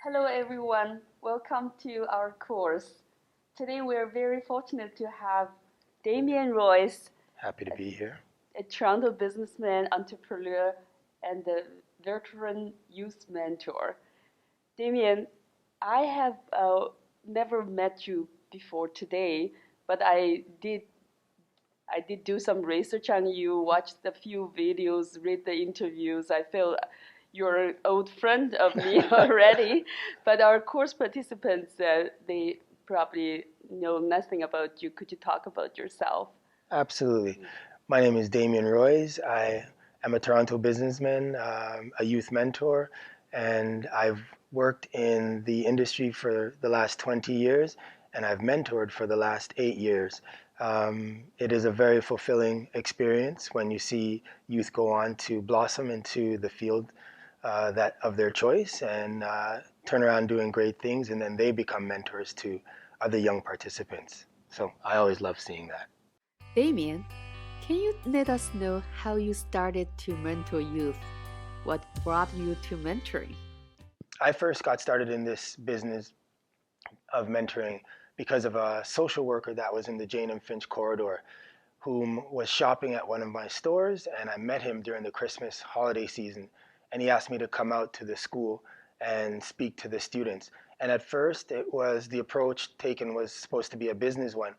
Hello everyone, welcome to our course. Today we are very fortunate to have Damien Royce, Happy to be here. a Toronto businessman, entrepreneur, and a veteran youth mentor. Damien, I have never met you before today, but I did do some research on you, watched a few videos, read the interviews. I feel you're an old friend of me already. But our course participants, they probably know nothing about you. Could you talk about yourself? Absolutely. My name is Damien Royce. I am a Toronto businessman, a youth mentor, and I've worked in the industry for the last 20 years, and I've mentored for the last 8 years. It is a very fulfilling experience when you see youth go on to blossom into the field that of their choice and turn around doing great things, and then they become mentors to other young participants. So I always love seeing that. Damien, can you let us know how you started to mentor youth? What brought you to mentoring? I first got started in this business of mentoring because of a social worker that was in the Jane and Finch corridor whom was shopping at one of my stores, and I met him during the Christmas holiday season, and he asked me to come out to the school and speak to the students. And at first it was the approach taken was supposed to be a business one,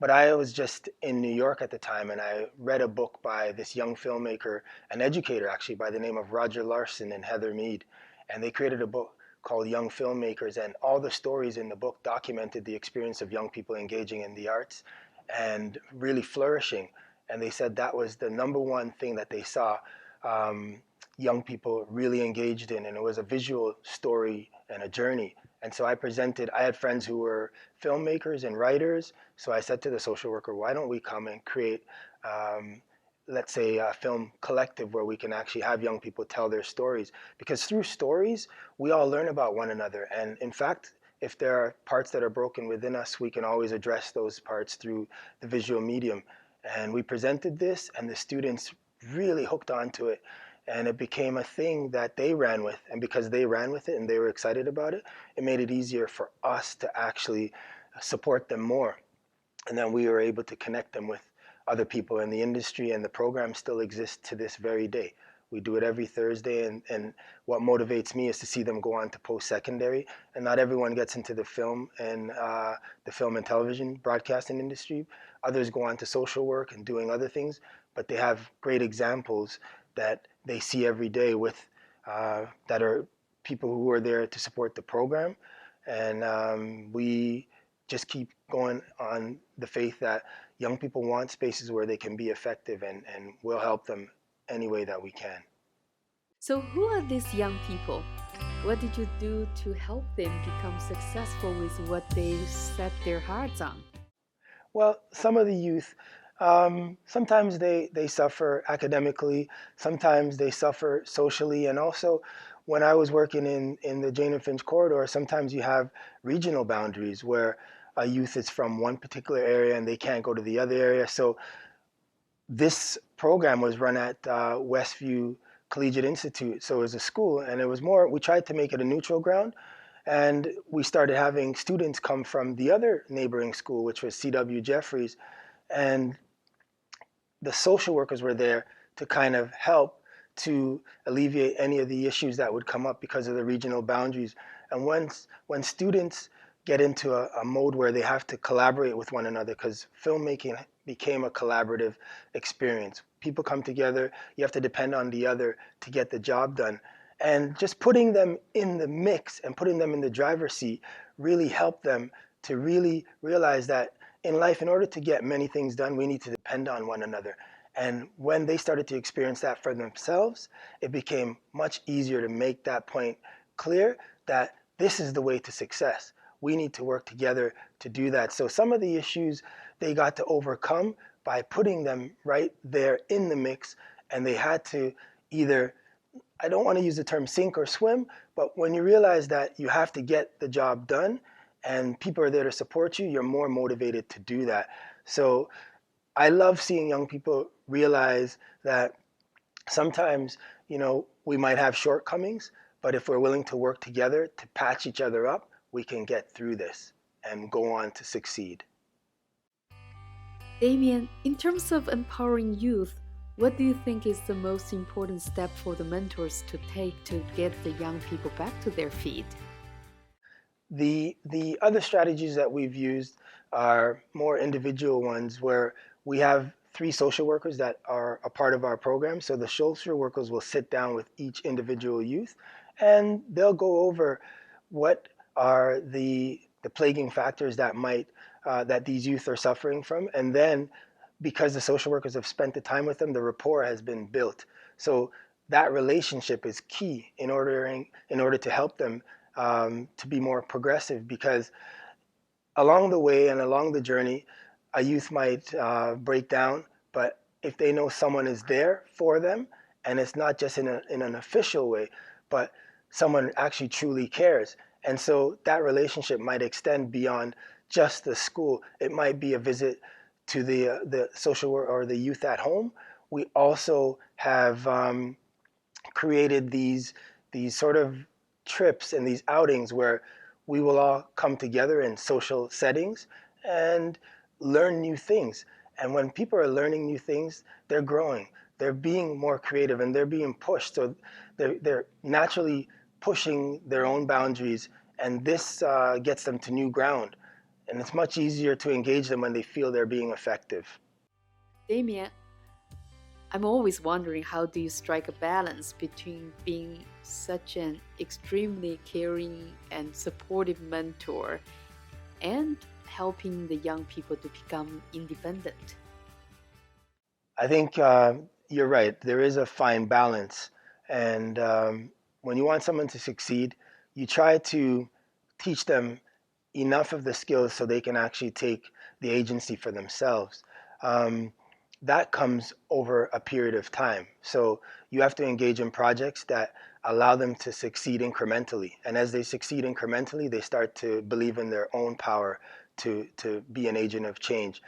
but I was just in New York at the time, and I read a book by this young filmmaker, an educator actually, by the name of Roger Larson and Heather Mead, and they created a book called Young Filmmakers, and all the stories in the book documented the experience of young people engaging in the arts and really flourishing. And they said that was the number one thing that they saw young people really engaged in, and it was a visual story and a journey. And so I had friends who were filmmakers and writers, so I said to the social worker, why don't we come and create, let's say, a film collective where we can actually have young people tell their stories? Because through stories, we all learn about one another. And in fact, if there are parts that are broken within us, we can always address those parts through the visual medium. And we presented this, and the students really hooked onto it. And it became a thing that they ran with. And because they ran with it and they were excited about it, it made it easier for us to actually support them more. And then we were able to connect them with other people in the industry, and the program still exists to this very day. We do it every Thursday, and what motivates me is to see them go on to post-secondary. And not everyone gets into the film and television broadcasting industry. Others go on to social work and doing other things, but they have great examples that they see every day with that are people who are there to support the program. And we just keep going on the faith that young people want spaces where they can be effective, and we'll help them any way that we can. So, who are these young people? What did you do to help them become successful with what they set their hearts on? Well, some of the youth, sometimes they suffer academically, sometimes they suffer socially, and also when I was working in the Jane and Finch corridor, sometimes you have regional boundaries where a youth is from one particular area and they can't go to the other area. So this program was run at Westview Collegiate Institute. So it was a school, and it was more, we tried to make it a neutral ground. And we started having students come from the other neighboring school, which was C.W. Jeffries. And the social workers were there to kind of help to alleviate any of the issues that would come up because of the regional boundaries. And when students get into a mode where they have to collaborate with one another, because filmmaking became a collaborative experience. People come together, you have to depend on the other to get the job done. And just putting them in the mix and putting them in the driver's seat really helped them to really realize that in life, in order to get many things done, we need to depend on one another. And when they started to experience that for themselves, it became much easier to make that point clear that this is the way to success. We need to work together to do that. So some of the issues they got to overcome by putting them right there in the mix, and they had to either, I don't want to use the term sink or swim, but when you realize that you have to get the job done and people are there to support you, you're more motivated to do that. So I love seeing young people realize that sometimes, we might have shortcomings, but if we're willing to work together to patch each other up, we can get through this and go on to succeed. Damien, in terms of empowering youth, what do you think is the most important step for the mentors to take to get the young people back to their feet? The other strategies that we've used are more individual ones where we have 3 social workers that are a part of our program. So the social workers will sit down with each individual youth and they'll go over what are the plaguing factors that might that these youth are suffering from. And then because the social workers have spent the time with them, the rapport has been built. So that relationship is key in order to help them to be more progressive, because along the way and along the journey, a youth might break down, but if they know someone is there for them, and it's not just in an official way, but someone actually truly cares. And so that relationship might extend beyond just the school. It might be a visit to the social work or the youth at home. We also have created these sort of trips and these outings where we will all come together in social settings and learn new things. And when people are learning new things, they're growing, they're being more creative, and they're being pushed. So they're naturally pushing their own boundaries, and this gets them to new ground. And it's much easier to engage them when they feel they're being effective. Damien, I'm always wondering, how do you strike a balance between being such an extremely caring and supportive mentor and helping the young people to become independent? I think you're right. There is a fine balance. And when you want someone to succeed, you try to teach them enough of the skills so they can actually take the agency for themselves. That comes over a period of time. So you have to engage in projects that allow them to succeed incrementally. And as they succeed incrementally, they start to believe in their own power to be an agent of change.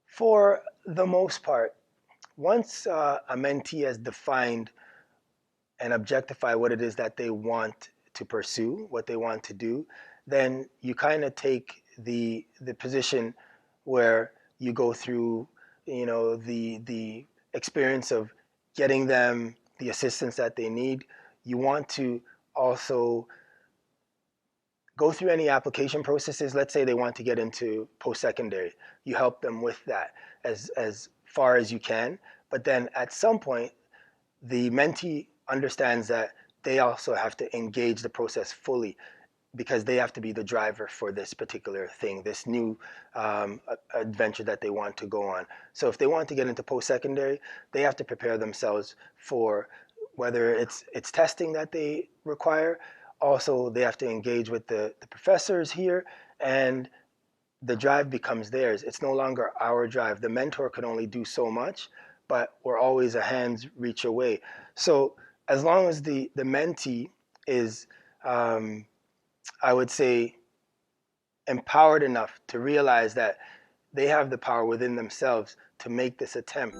For the most part, once a mentee has defined and objectified what it is that they want to pursue, what they want to do, then you kind of take the position where you go through, the experience of getting them the assistance that they need. You want to also go through any application processes. Let's say they want to get into post-secondary. You help them with that as far as you can. But then at some point, the mentee understands that they also have to engage the process fully, because they have to be the driver for this particular thing, this new adventure that they want to go on. So if they want to get into post-secondary, they have to prepare themselves for whether it's testing that they require. Also, they have to engage with the professors here, and the drive becomes theirs. It's no longer our drive. The mentor can only do so much, but we're always a hand's reach away. So as long as the mentee is, I would say, empowered enough to realize that they have the power within themselves to make this attempt,